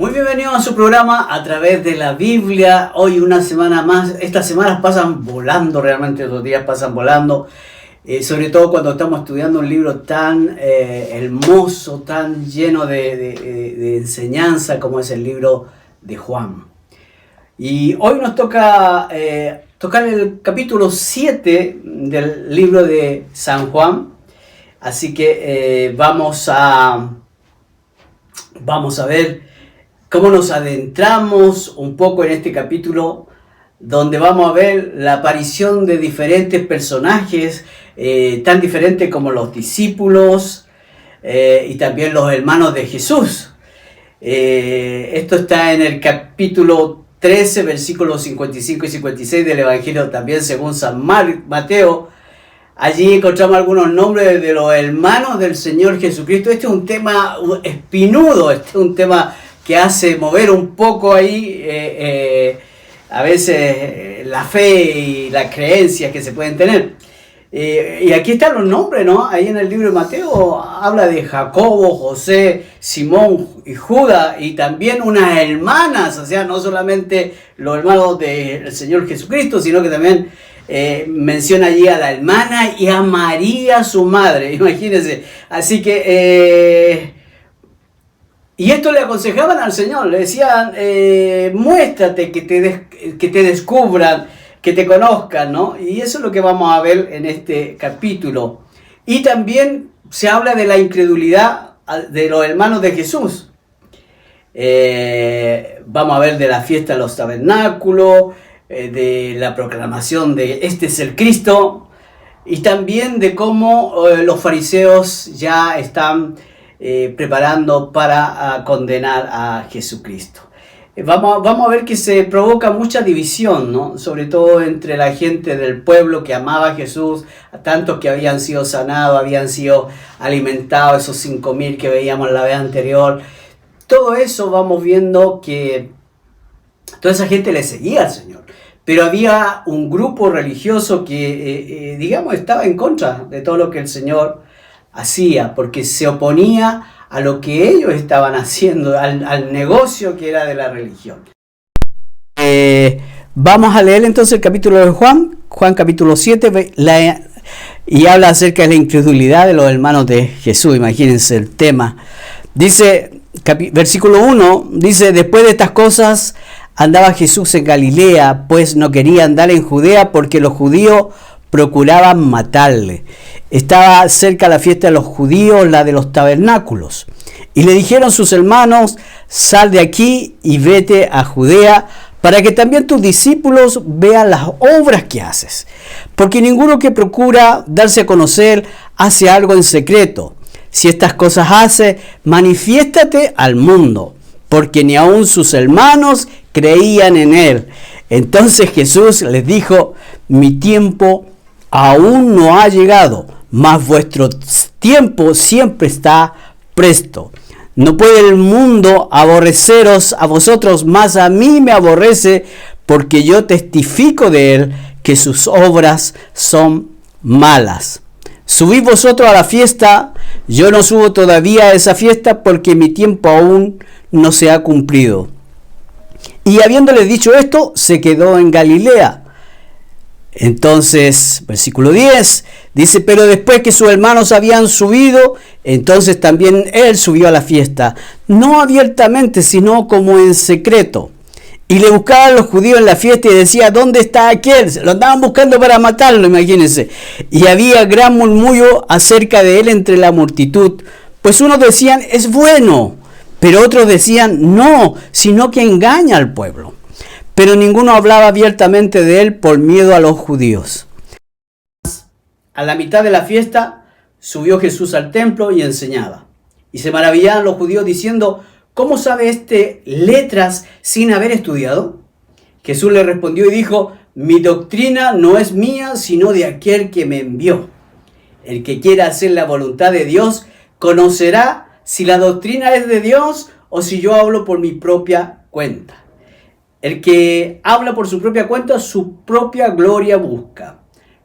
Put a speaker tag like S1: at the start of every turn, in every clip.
S1: Muy bienvenidos a su programa A Través de la Biblia. Hoy una semana más. Estas semanas pasan volando, realmente los días pasan volando. Sobre todo cuando estamos estudiando un libro tan hermoso, tan lleno de enseñanza como es el libro de Juan. Y hoy nos toca tocar el capítulo 7 del libro de San Juan. Así que vamos a ver cómo nos adentramos un poco en este capítulo, donde vamos a ver la aparición de diferentes personajes, tan diferentes como los discípulos y también los hermanos de Jesús. Esto está en el capítulo 13, versículos 55 y 56 del Evangelio también según San Mateo. Allí encontramos algunos nombres de los hermanos del Señor Jesucristo. Este es un tema espinudo, este es un tema que hace mover un poco ahí a veces la fe y las creencias que se pueden tener. Y aquí están los nombres, ¿no? Ahí en el libro de Mateo habla de Jacobo, José, Simón y Judas, y también unas hermanas, o sea, no solamente los hermanos del Señor Jesucristo, sino que también menciona allí a la hermana y a María, su madre, imagínense. Así que y esto le aconsejaban al Señor, le decían, muéstrate, que te descubran, que te conozcan, ¿no? Y eso es lo que vamos a ver en este capítulo. Y también se habla de la incredulidad de los hermanos de Jesús. Vamos a ver de la fiesta de los tabernáculos, de la proclamación de este es el Cristo, y también de cómo los fariseos ya están preparando para condenar a Jesucristo. Vamos a ver que se provoca mucha división, ¿no? Sobre todo entre la gente del pueblo que amaba a Jesús, a tantos que habían sido sanados, habían sido alimentados, esos 5.000 que veíamos en la vez anterior. Todo eso vamos viendo que toda esa gente le seguía al Señor. Pero había un grupo religioso que, digamos, estaba en contra de todo lo que el Señor hacía, porque se oponía a lo que ellos estaban haciendo, al negocio que era de la religión. Vamos a leer entonces el capítulo de Juan capítulo 7, y habla acerca de la incredulidad de los hermanos de Jesús. Imagínense el tema. Dice, versículo 1, dice, después de estas cosas andaba Jesús en Galilea, pues no quería andar en Judea porque los judíos procuraban matarle. Estaba cerca la fiesta de los judíos, la de los tabernáculos. Y le dijeron sus hermanos, sal de aquí y vete a Judea, para que también tus discípulos vean las obras que haces. Porque ninguno que procura darse a conocer hace algo en secreto. Si estas cosas hace, manifiéstate al mundo, porque ni aun sus hermanos creían en él. Entonces Jesús les dijo, mi tiempo aún no ha llegado, mas vuestro tiempo siempre está presto. No puede el mundo aborreceros a vosotros, mas a mí me aborrece, porque yo testifico de él que sus obras son malas. Subid vosotros a la fiesta, yo no subo todavía a esa fiesta, porque mi tiempo aún no se ha cumplido. Y habiéndole dicho esto, se quedó en Galilea. Entonces, versículo 10, dice, pero después que sus hermanos habían subido, entonces también él subió a la fiesta, no abiertamente, sino como en secreto. Y le buscaban los judíos en la fiesta y decía, ¿dónde está aquel? Lo andaban buscando para matarlo, imagínense. Y había gran murmullo acerca de él entre la multitud, pues unos decían, es bueno, pero otros decían, no, sino que engaña al pueblo. Pero ninguno hablaba abiertamente de él por miedo a los judíos. A la mitad de la fiesta subió Jesús al templo y enseñaba. Y se maravillaban los judíos diciendo, ¿cómo sabe este letras sin haber estudiado? Jesús le respondió y dijo, mi doctrina no es mía, sino de aquel que me envió. El que quiera hacer la voluntad de Dios conocerá si la doctrina es de Dios o si yo hablo por mi propia cuenta. El que habla por su propia cuenta, su propia gloria busca.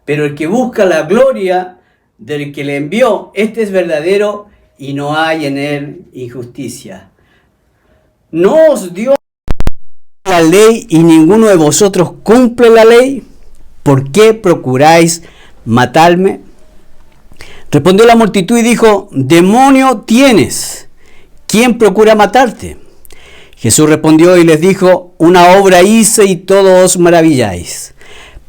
S1: Pero el que busca la gloria del que le envió, este es verdadero y no hay en él injusticia. ¿No os dio la ley y ninguno de vosotros cumple la ley? ¿Por qué procuráis matarme? Respondió la multitud y dijo: demonio tienes, ¿quién procura matarte? Jesús respondió y les dijo: una obra hice y todos os maravilláis.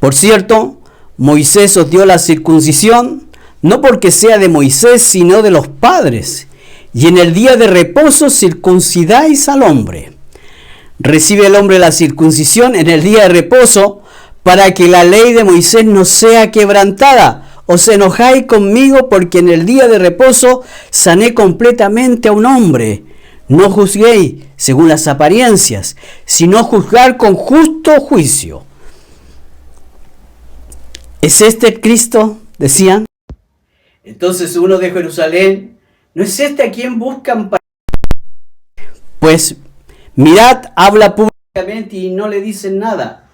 S1: Por cierto, Moisés os dio la circuncisión, no porque sea de Moisés, sino de los padres. Y en el día de reposo circuncidáis al hombre. Recibe el hombre la circuncisión en el día de reposo, para que la ley de Moisés no sea quebrantada. Os enojáis conmigo porque en el día de reposo sané completamente a un hombre. No juzguéis según las apariencias, sino juzgar con justo juicio. ¿Es este el Cristo?, decían. Entonces uno de Jerusalén: ¿no es este a quien buscan para...? Pues mirad, habla públicamente y no le dicen nada.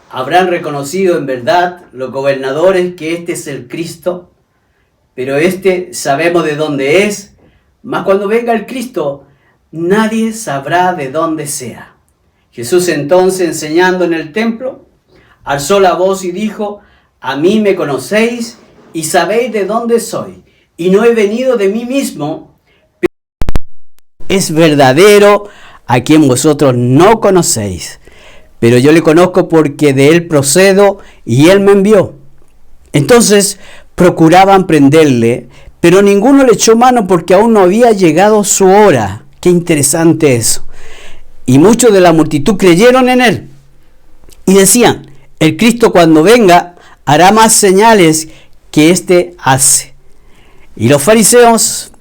S1: Habrán reconocido en verdad los gobernadores que este es el Cristo, pero este sabemos de dónde es, mas cuando venga el Cristo, nadie sabrá de dónde sea. Jesús entonces, enseñando en el templo, alzó la voz y dijo: a mí me conocéis y sabéis de dónde soy, y no he venido de mí mismo, pero es verdadero a quien vosotros no conocéis. Pero yo le conozco porque de él procedo y él me envió. Entonces procuraban prenderle, pero ninguno le echó mano porque aún no había llegado su hora. Qué interesante eso. Y muchos de la multitud creyeron en él. Y decían: el Cristo cuando venga hará más señales que éste hace. Y los fariseos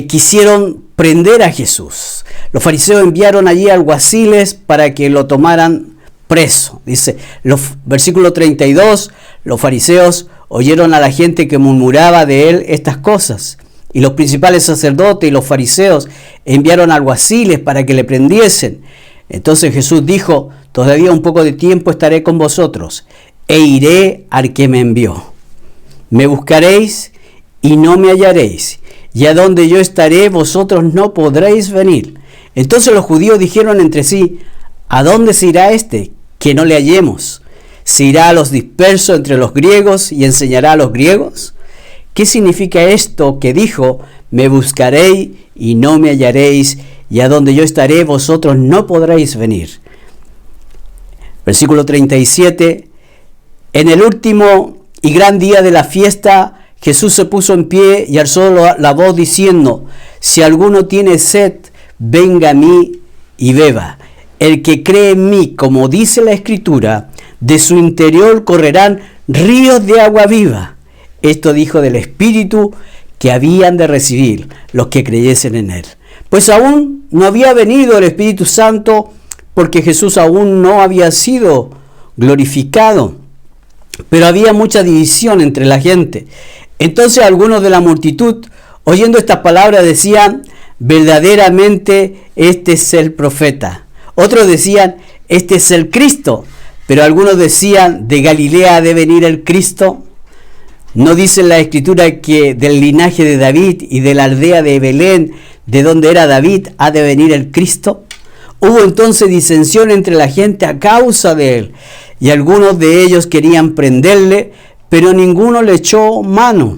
S1: quisieron prender a Jesús. Los fariseos enviaron allí alguaciles para que lo tomaran preso. Dice, versículo 32, los fariseos oyeron a la gente que murmuraba de él estas cosas. Y los principales sacerdotes y los fariseos enviaron alguaciles para que le prendiesen. Entonces Jesús dijo: todavía un poco de tiempo estaré con vosotros, e iré al que me envió. Me buscaréis y no me hallaréis, y a donde yo estaré vosotros no podréis venir. Entonces los judíos dijeron entre sí: ¿a dónde se irá este, que no le hallemos? ¿Se irá a los dispersos entre los griegos y enseñará a los griegos? ¿Qué significa esto que dijo: me buscaréis y no me hallaréis, y a donde yo estaré vosotros no podréis venir? Versículo 37. En el último y gran día de la fiesta, Jesús se puso en pie y alzó la voz diciendo: si alguno tiene sed, venga a mí y beba. El que cree en mí, como dice la Escritura, de su interior correrán ríos de agua viva. Esto dijo del Espíritu que habían de recibir los que creyesen en él. Pues aún no había venido el Espíritu Santo, porque Jesús aún no había sido glorificado. Pero había mucha división entre la gente. Entonces algunos de la multitud, oyendo estas palabras, decían: verdaderamente este es el profeta. Otros decían: este es el Cristo. Pero algunos decían: ¿de Galilea ha de venir el Cristo? ¿No dice la Escritura que del linaje de David y de la aldea de Belén, de donde era David, ha de venir el Cristo? Hubo entonces disensión entre la gente a causa de él, y algunos de ellos querían prenderle, pero ninguno le echó mano,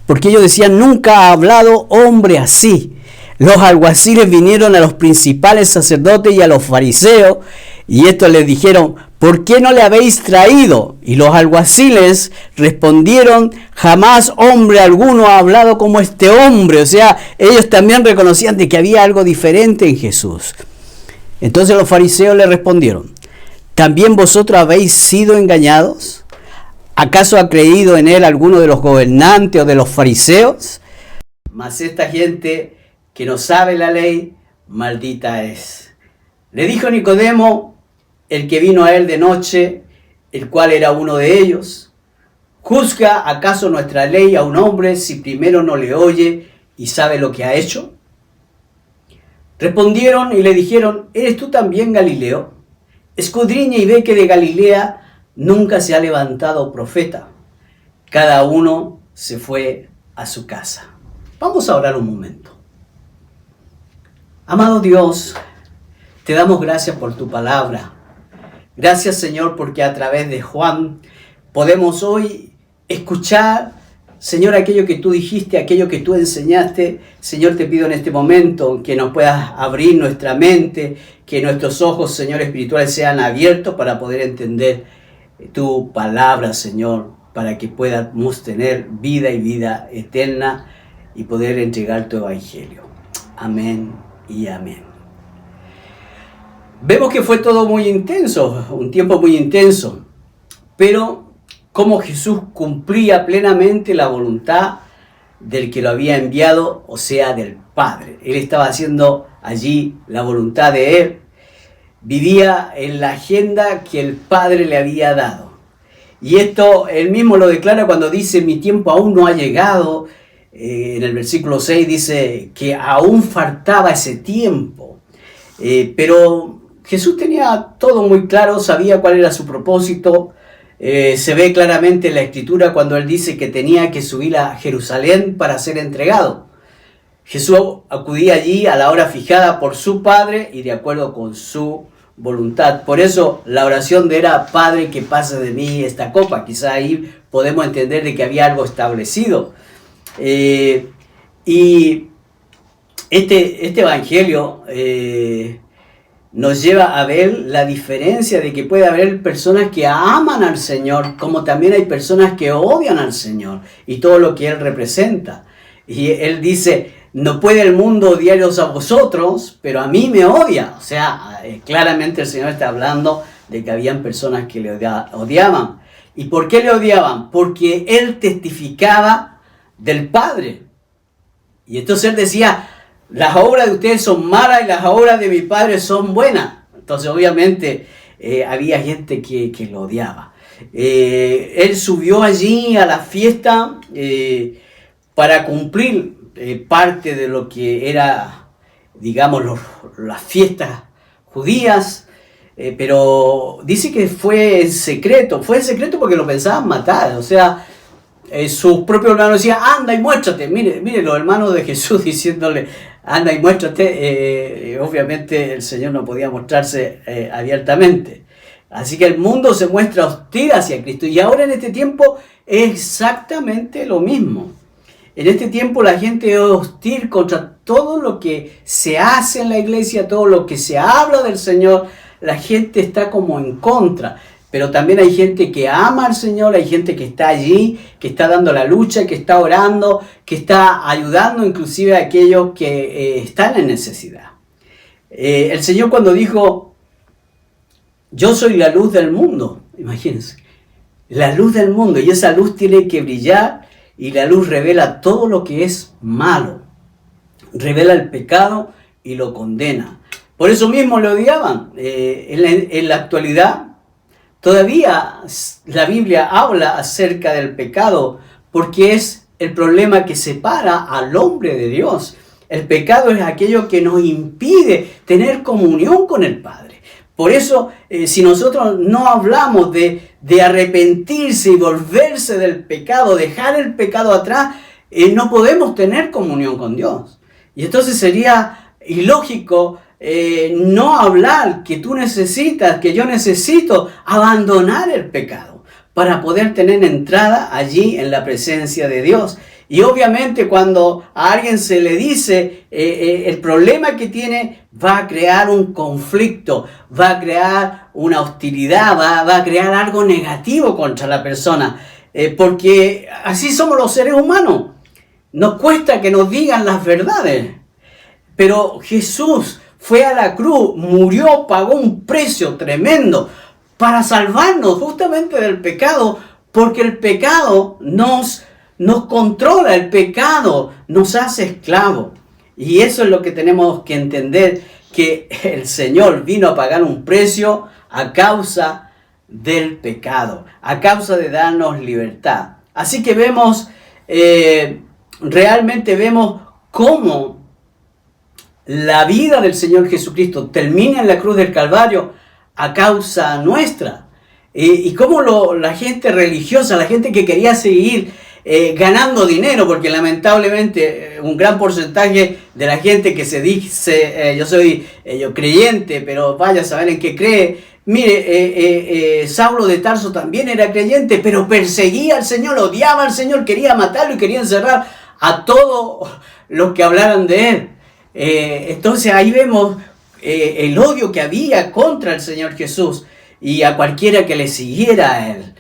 S1: porque ellos decían: nunca ha hablado hombre así. Los alguaciles vinieron a los principales sacerdotes y a los fariseos, y estos les dijeron: ¿por qué no le habéis traído? Y los alguaciles respondieron: jamás hombre alguno ha hablado como este hombre. O sea, ellos también reconocían de que había algo diferente en Jesús. Entonces los fariseos le respondieron: ¿también vosotros habéis sido engañados? ¿Acaso ha creído en él alguno de los gobernantes o de los fariseos? Mas esta gente que no sabe la ley, maldita es. Le dijo Nicodemo, el que vino a él de noche, el cual era uno de ellos: ¿juzga acaso nuestra ley a un hombre si primero no le oye y sabe lo que ha hecho? Respondieron y le dijeron: ¿eres tú también Galileo? Escudriña y ve que de Galilea nunca se ha levantado profeta. Cada uno se fue a su casa. Vamos a orar un momento. Amado Dios, te damos gracias por tu palabra. Gracias, Señor, porque a través de Juan podemos hoy escuchar, Señor, aquello que tú dijiste, aquello que tú enseñaste. Señor, te pido en este momento que nos puedas abrir nuestra mente, que nuestros ojos, Señor, espirituales sean abiertos para poder entender tu palabra, Señor, para que podamos tener vida y vida eterna y poder entregar tu evangelio. Amén y amén. Vemos que fue todo muy intenso, un tiempo muy intenso, pero como Jesús cumplía plenamente la voluntad del que lo había enviado, o sea, del Padre. Él estaba haciendo allí la voluntad de Él, vivía en la agenda que el Padre le había dado. Y esto Él mismo lo declara cuando dice, mi tiempo aún no ha llegado. En el versículo 6 dice que aún faltaba ese tiempo. Pero Jesús tenía todo muy claro, sabía cuál era su propósito. Se ve claramente en la Escritura cuando Él dice que tenía que subir a Jerusalén para ser entregado. Jesús acudía allí a la hora fijada por su Padre y de acuerdo con su voluntad. Por eso la oración de era, Padre, que pase de mí esta copa. Quizá ahí podemos entender de que había algo establecido. Y este evangelio nos lleva a ver la diferencia de que puede haber personas que aman al Señor, como también hay personas que odian al Señor y todo lo que Él representa. Y Él dice, no puede el mundo odiaros a vosotros, pero a mí me odia. O sea, claramente el Señor está hablando de que habían personas que le odiaban. ¿Y por qué le odiaban? Porque Él testificaba del Padre. Y entonces Él decía, las obras de ustedes son malas y las obras de mi Padre son buenas. Entonces obviamente había gente que lo odiaba. Él subió allí a la fiesta para cumplir parte de lo que era, digamos, las fiestas judías. Pero dice que fue en secreto porque lo pensaban matar. O sea, sus propios hermanos decían, anda y muéstrate. Mire los hermanos de Jesús diciéndole, anda y muéstrate. Obviamente el Señor no podía mostrarse abiertamente. Así que el mundo se muestra hostil hacia Cristo. Y ahora en este tiempo es exactamente lo mismo. En este tiempo la gente es hostil contra todo lo que se hace en la iglesia, todo lo que se habla del Señor. La gente está como en contra. Pero también hay gente que ama al Señor, hay gente que está allí, que está dando la lucha, que está orando, que está ayudando inclusive a aquellos que están en necesidad. El Señor cuando dijo, yo soy la luz del mundo, imagínense, la luz del mundo, y esa luz tiene que brillar y la luz revela todo lo que es malo, revela el pecado y lo condena. Por eso mismo lo odiaban. En la actualidad, todavía la Biblia habla acerca del pecado porque es el problema que separa al hombre de Dios. El pecado es aquello que nos impide tener comunión con el Padre. Por eso, si nosotros no hablamos de arrepentirse y volverse del pecado, dejar el pecado atrás, no podemos tener comunión con Dios. Y entonces sería ilógico no hablar que tú necesitas, que yo necesito abandonar el pecado para poder tener entrada allí en la presencia de Dios. Y obviamente cuando a alguien se le dice el problema que tiene, va a crear un conflicto, va a crear una hostilidad, va a crear algo negativo contra la persona, porque así somos los seres humanos. Nos cuesta que nos digan las verdades, pero Jesús fue a la cruz, murió, pagó un precio tremendo para salvarnos justamente del pecado, porque el pecado nos controla, el pecado nos hace esclavos. Y eso es lo que tenemos que entender, que el Señor vino a pagar un precio a causa del pecado, a causa de darnos libertad. Así que realmente vemos cómo la vida del Señor Jesucristo termina en la cruz del Calvario a causa nuestra. Y cómo la gente religiosa, la gente que quería seguir ganando dinero, porque lamentablemente un gran porcentaje de la gente que se dice, yo soy creyente, pero vaya a saber en qué cree. Mire, Saulo de Tarso también era creyente, pero perseguía al Señor, odiaba al Señor, quería matarlo y quería encerrar a todos los que hablaran de él. Entonces ahí vemos el odio que había contra el Señor Jesús y a cualquiera que le siguiera a él.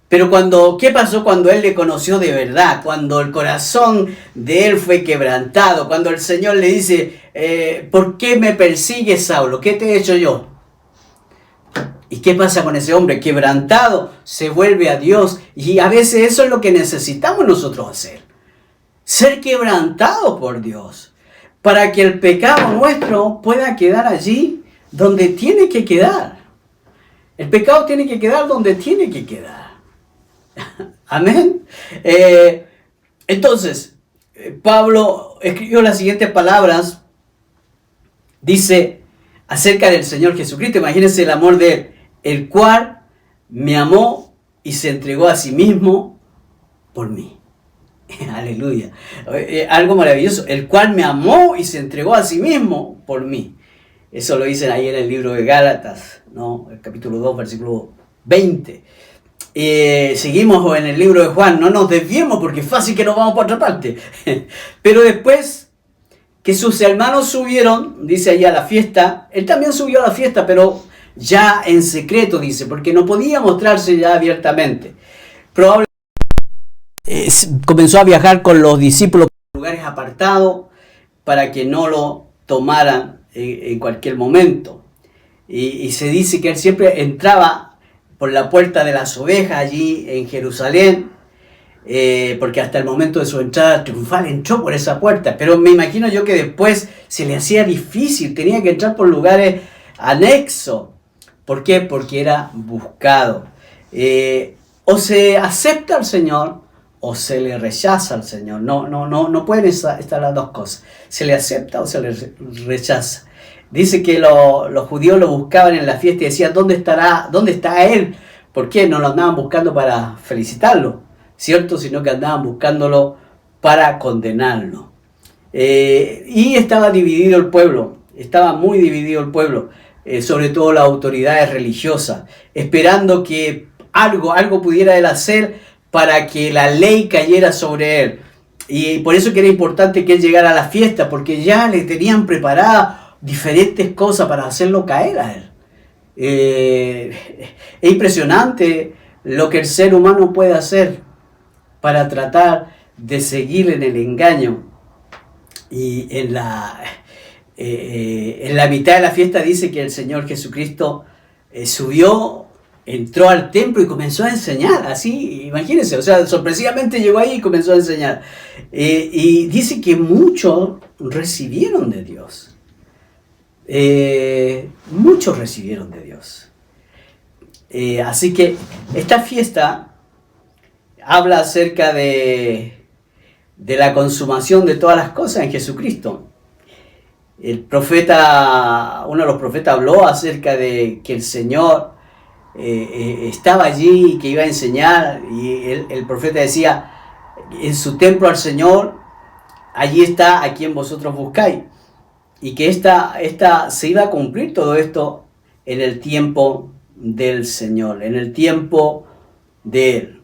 S1: Pero ¿qué pasó cuando él le conoció de verdad? Cuando el corazón de él fue quebrantado, cuando el Señor le dice, ¿por qué me persigues, Saulo? ¿Qué te he hecho yo? ¿Y qué pasa con ese hombre? Quebrantado, se vuelve a Dios. Y a veces eso es lo que necesitamos nosotros hacer. Ser quebrantados por Dios. Para que el pecado nuestro pueda quedar allí donde tiene que quedar. El pecado tiene que quedar donde tiene que quedar. Amén. Entonces, Pablo escribió las siguientes palabras. Dice acerca del Señor Jesucristo. Imagínense el amor de él. El cual me amó y se entregó a sí mismo por mí. Aleluya. Algo maravilloso. El cual me amó y se entregó a sí mismo por mí. Eso lo dicen ahí en el libro de Gálatas, ¿no? El capítulo 2, versículo 20. Seguimos en el libro de Juan. No nos desviemos porque es fácil que nos vamos por otra parte. Pero después que sus hermanos subieron, dice ahí a la fiesta. Él también subió a la fiesta, pero ya en secreto, dice, porque no podía mostrarse ya abiertamente. Probablemente comenzó a viajar con los discípulos a lugares apartados para que no lo tomaran en cualquier momento. Y se dice que él siempre entraba por la puerta de las ovejas allí en Jerusalén, porque hasta el momento de su entrada triunfal entró por esa puerta. Pero me imagino yo que después se le hacía difícil, tenía que entrar por lugares anexos. ¿Por qué? Porque era buscado. O se acepta al Señor o se le rechaza al Señor. No pueden estar las dos cosas. Se le acepta o se le rechaza. Dice que los judíos lo buscaban en la fiesta y decían, ¿dónde está él? ¿Por qué? No lo andaban buscando para felicitarlo, ¿cierto? Sino que andaban buscándolo para condenarlo. Y estaba dividido el pueblo. Estaba muy dividido el pueblo. Sobre todo las autoridades religiosas, esperando que algo pudiera él hacer para que la ley cayera sobre él. Y por eso que era importante que él llegara a la fiesta, porque ya le tenían preparadas diferentes cosas para hacerlo caer a él. Es impresionante lo que el ser humano puede hacer para tratar de seguir en el engaño. Y en la mitad de la fiesta dice que el Señor Jesucristo subió, entró al templo y comenzó a enseñar, así, imagínense, o sea, sorpresivamente llegó ahí y comenzó a enseñar. Y dice que muchos recibieron de Dios. Muchos recibieron de Dios. Así que esta fiesta habla acerca de la consumación de todas las cosas en Jesucristo. Uno de los profetas habló acerca de que el Señor estaba allí y que iba a enseñar, y el profeta decía, en su templo al Señor, allí está a quien vosotros buscáis, y que se iba a cumplir todo esto en el tiempo del Señor, en el tiempo de Él.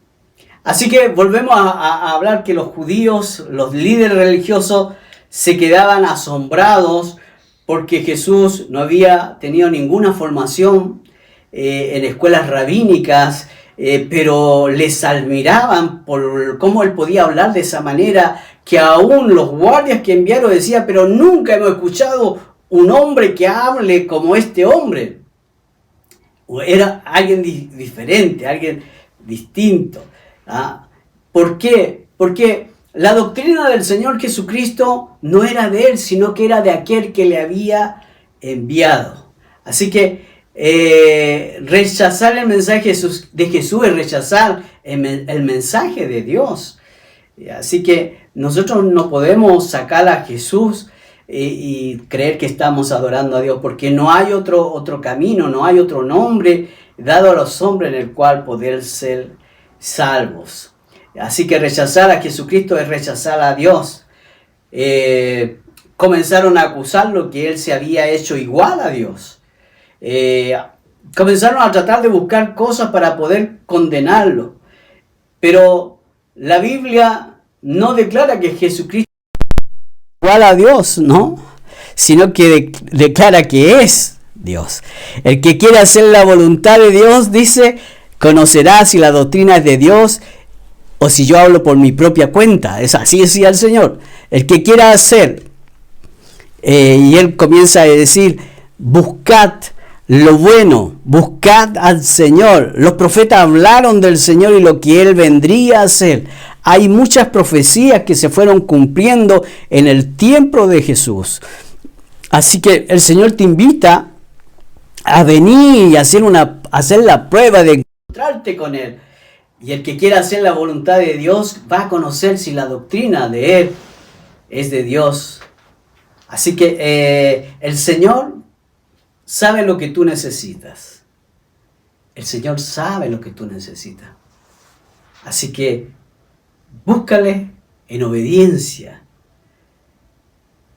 S1: Así que volvemos a hablar que los judíos, los líderes religiosos, se quedaban asombrados porque Jesús no había tenido ninguna formación en escuelas rabínicas, pero les admiraban por cómo él podía hablar de esa manera, que aún los guardias que enviaron decían, pero nunca hemos escuchado un hombre que hable como este hombre. Era alguien diferente, alguien distinto. ¿Ah? ¿Por qué? Porque la doctrina del Señor Jesucristo no era de él, sino que era de aquel que le había enviado. Así que rechazar el mensaje de Jesús es rechazar el mensaje de Dios. Así que nosotros no podemos sacar a Jesús y creer que estamos adorando a Dios, porque no hay otro camino, no hay otro nombre dado a los hombres en el cual poder ser salvos. Así que rechazar a Jesucristo es rechazar a Dios. Comenzaron a acusarlo que él se había hecho igual a Dios. Comenzaron a tratar de buscar cosas para poder condenarlo. Pero la Biblia no declara que Jesucristo es igual a Dios, ¿no? Sino que declara que es Dios. El que quiera hacer la voluntad de Dios, dice, conocerá si la doctrina es de Dios o si yo hablo por mi propia cuenta. Es así decía el Señor. El que quiera hacer, y él comienza a decir, buscad lo bueno, buscad al Señor. Los profetas hablaron del Señor y lo que Él vendría a hacer. Hay muchas profecías que se fueron cumpliendo en el tiempo de Jesús. Así que el Señor te invita a venir y hacer la prueba de encontrarte con Él. Y el que quiera hacer la voluntad de Dios va a conocer si la doctrina de Él es de Dios. Así que el Señor sabe lo que tú necesitas. El Señor sabe lo que tú necesitas. Así que búscale en obediencia.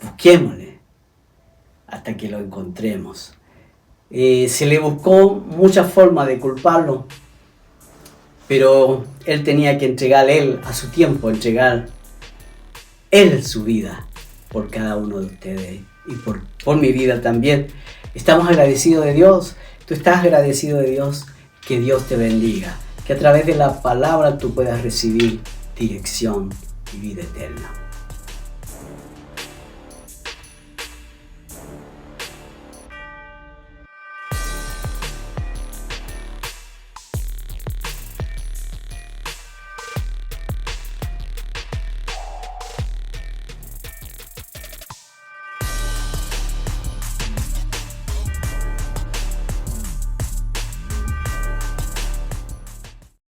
S1: Busquémosle hasta que lo encontremos. Se le buscó muchas formas de culparlo, pero él tenía que entregar él a su tiempo, entregar él su vida por cada uno de ustedes y por mi vida también. Estamos agradecidos de Dios. Tú estás agradecido de Dios. Que Dios te bendiga. Que a través de la palabra tú puedas recibir dirección y vida eterna.